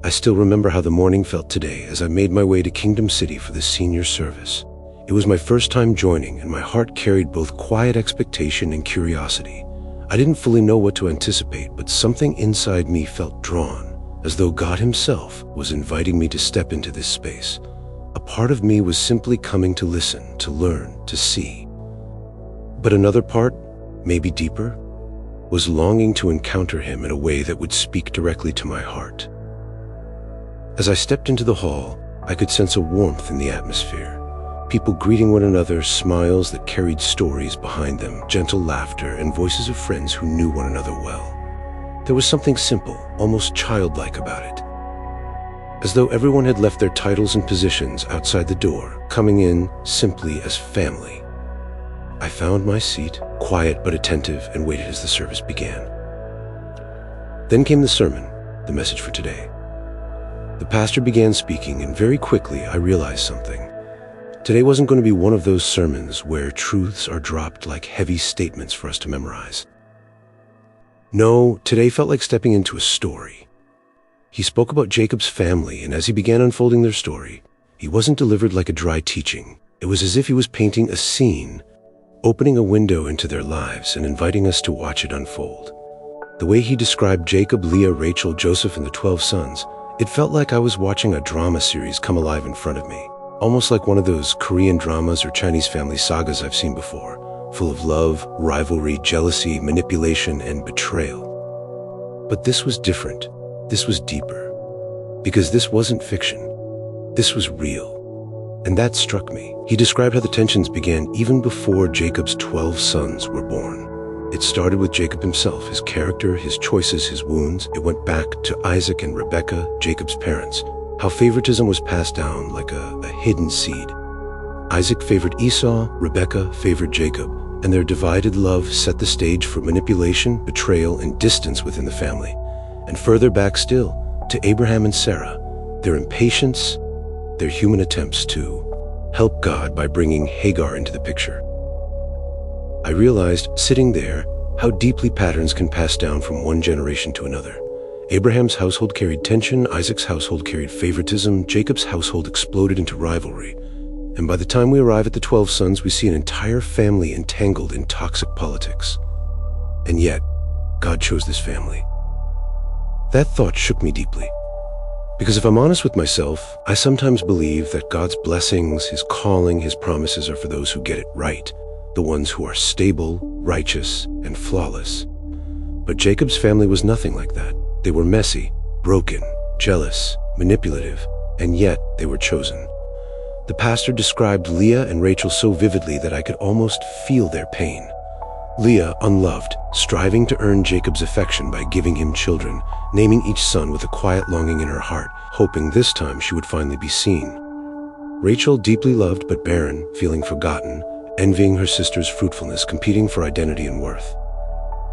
I still remember how the morning felt today as I made my way to Kingdom City for the senior service. It was my first time joining, and my heart carried both quiet expectation and curiosity. I didn't fully know what to anticipate, but something inside me felt drawn, as though God Himself was inviting me to step into this space. A part of me was simply coming to listen, to learn, to see. But another part, maybe deeper, was longing to encounter Him in a way that would speak directly to my heart. As I stepped into the hall, I could sense a warmth in the atmosphere. People greeting one another, smiles that carried stories behind them, gentle laughter, and voices of friends who knew one another well. There was something simple, almost childlike about it. As though everyone had left their titles and positions outside the door, coming in simply as family. I found my seat, quiet but attentive, and waited as the service began. Then came the sermon, the message for today. The pastor began speaking, and very quickly I realized something. Today wasn't going to be one of those sermons where truths are dropped like heavy statements for us to memorize. No, today felt like stepping into a story. He spoke about Jacob's family, and as he began unfolding their story, he wasn't delivered like a dry teaching. It was as if he was painting a scene, opening a window into their lives and inviting us to watch it unfold. The way he described Jacob, Leah, Rachel, Joseph, and the 12 sons, it felt like I was watching a drama series come alive in front of me, almost like one of those Korean dramas or Chinese family sagas I've seen before, full of love, rivalry, jealousy, manipulation, and betrayal. But this was different. This was deeper. Because this wasn't fiction. This was real. And that struck me. He described how the tensions began even before Jacob's 12 sons were born. It started with Jacob himself, his character, his choices, his wounds. It went back to Isaac and Rebekah, Jacob's parents, how favoritism was passed down like a hidden seed. Isaac favored Esau, Rebekah favored Jacob, and their divided love set the stage for manipulation, betrayal, and distance within the family. And further back still, to Abraham and Sarah, their impatience, their human attempts to help God by bringing Hagar into the picture. I realized, sitting there, how deeply patterns can pass down from one generation to another. Abraham's household carried tension, Isaac's household carried favoritism, Jacob's household exploded into rivalry. And by the time we arrive at the 12 sons, we see an entire family entangled in toxic politics. And yet, God chose this family. That thought shook me deeply. Because if I'm honest with myself, I sometimes believe that God's blessings, His calling, His promises are for those who get it right, the ones who are stable, righteous, and flawless. But Jacob's family was nothing like that. They were messy, broken, jealous, manipulative, and yet they were chosen. The pastor described Leah and Rachel so vividly that I could almost feel their pain. Leah, unloved, striving to earn Jacob's affection by giving him children, naming each son with a quiet longing in her heart, hoping this time she would finally be seen. Rachel, deeply loved but barren, feeling forgotten, envying her sister's fruitfulness, competing for identity and worth.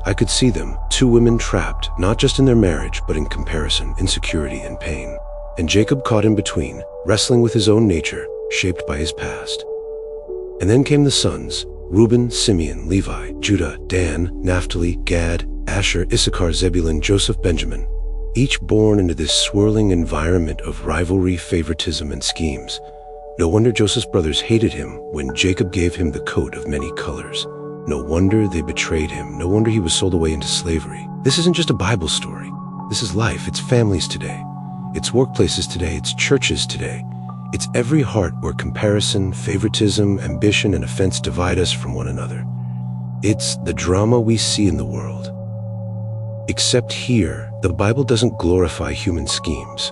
I could see them, two women trapped, not just in their marriage, but in comparison, insecurity, and pain. And Jacob caught in between, wrestling with his own nature, shaped by his past. And then came the sons, Reuben, Simeon, Levi, Judah, Dan, Naphtali, Gad, Asher, Issachar, Zebulun, Joseph, Benjamin, each born into this swirling environment of rivalry, favoritism, and schemes. No wonder Joseph's brothers hated him when Jacob gave him the coat of many colors. No wonder they betrayed him. No wonder he was sold away into slavery. This isn't just a Bible story. This is life. It's families today. It's workplaces today. It's churches today. It's every heart where comparison, favoritism, ambition, and offense divide us from one another. It's the drama we see in the world. Except here, the Bible doesn't glorify human schemes.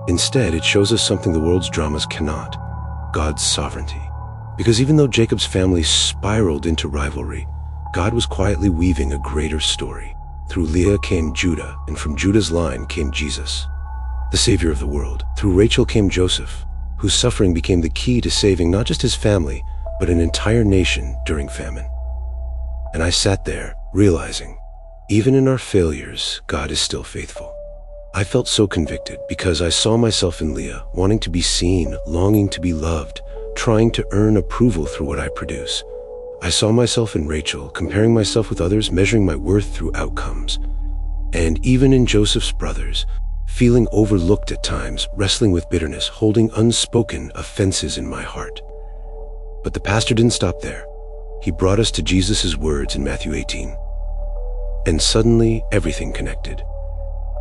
Instead, it shows us something the world's dramas cannot: God's sovereignty. Because even though Jacob's family spiraled into rivalry, God was quietly weaving a greater story. Through Leah came Judah, and from Judah's line came Jesus, the Savior of the world. Through Rachel came Joseph, whose suffering became the key to saving not just his family, but an entire nation during famine. And I sat there, realizing, even in our failures, God is still faithful. I felt so convicted because I saw myself in Leah, wanting to be seen, longing to be loved, trying to earn approval through what I produce. I saw myself in Rachel, comparing myself with others, measuring my worth through outcomes. And even in Joseph's brothers, feeling overlooked at times, wrestling with bitterness, holding unspoken offenses in my heart. But the pastor didn't stop there. He brought us to Jesus' words in Matthew 18. And suddenly, everything connected.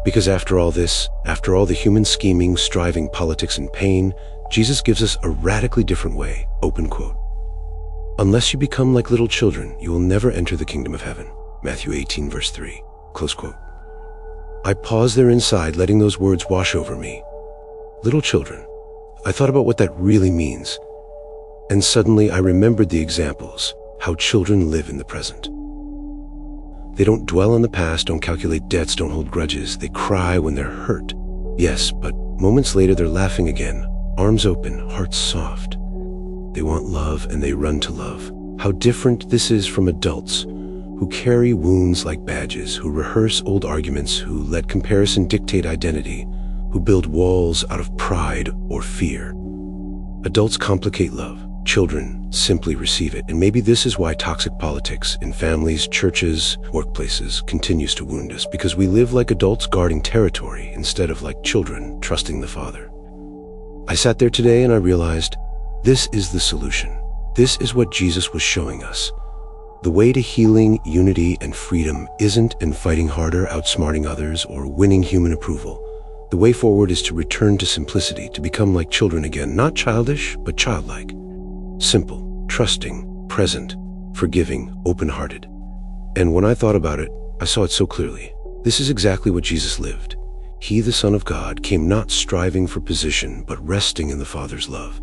Because after all this, after all the human scheming, striving, politics, and pain, Jesus gives us a radically different way, open quote. Unless you become like little children, you will never enter the kingdom of heaven. Matthew 18, verse 3, close quote. I paused there inside, letting those words wash over me. Little children. I thought about what that really means. And suddenly I remembered the examples, how children live in the present. They don't dwell on the past, don't calculate debts, don't hold grudges. They cry when they're hurt. Yes, but moments later they're laughing again, arms open, hearts soft. They want love and they run to love. How different this is from adults who carry wounds like badges, who rehearse old arguments, who let comparison dictate identity, who build walls out of pride or fear. Adults complicate love. Children simply receive it. And maybe this is why toxic politics in families, churches, workplaces continues to wound us, because we live like adults guarding territory instead of like children trusting the Father. I sat there today and I realized this is the solution. This is what Jesus was showing us. The way to healing, unity, and freedom isn't in fighting harder, outsmarting others, or winning human approval. The way forward is to return to simplicity, to become like children again, not childish, but childlike. Simple, trusting, present, forgiving, open-hearted. And when I thought about it, I saw it so clearly. This is exactly what Jesus lived. He, the Son of God, came not striving for position, but resting in the Father's love.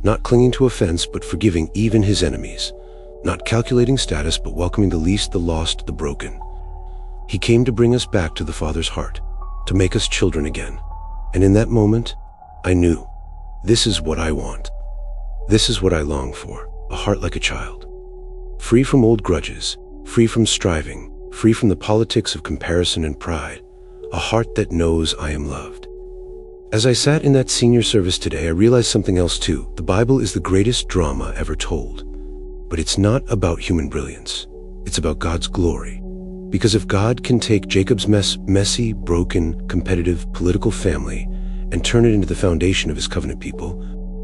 Not clinging to offense, but forgiving even his enemies. Not calculating status, but welcoming the least, the lost, the broken. He came to bring us back to the Father's heart, to make us children again. And in that moment, I knew, this is what I want. This is what I long for, a heart like a child. Free from old grudges, free from striving, free from the politics of comparison and pride, a heart that knows I am loved. As I sat in that senior service today, I realized something else too. The Bible is the greatest drama ever told. But it's not about human brilliance. It's about God's glory. Because if God can take Jacob's messy, broken, competitive, political family and turn it into the foundation of his covenant people,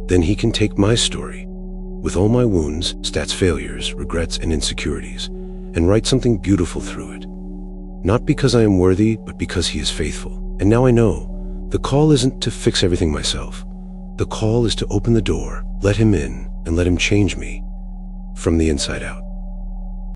then he can take my story, with all my wounds, stats, failures, regrets, and insecurities, and write something beautiful through it. Not because I am worthy, but because he is faithful. And now I know, the call isn't to fix everything myself. The call is to open the door, let him in, and let him change me from the inside out.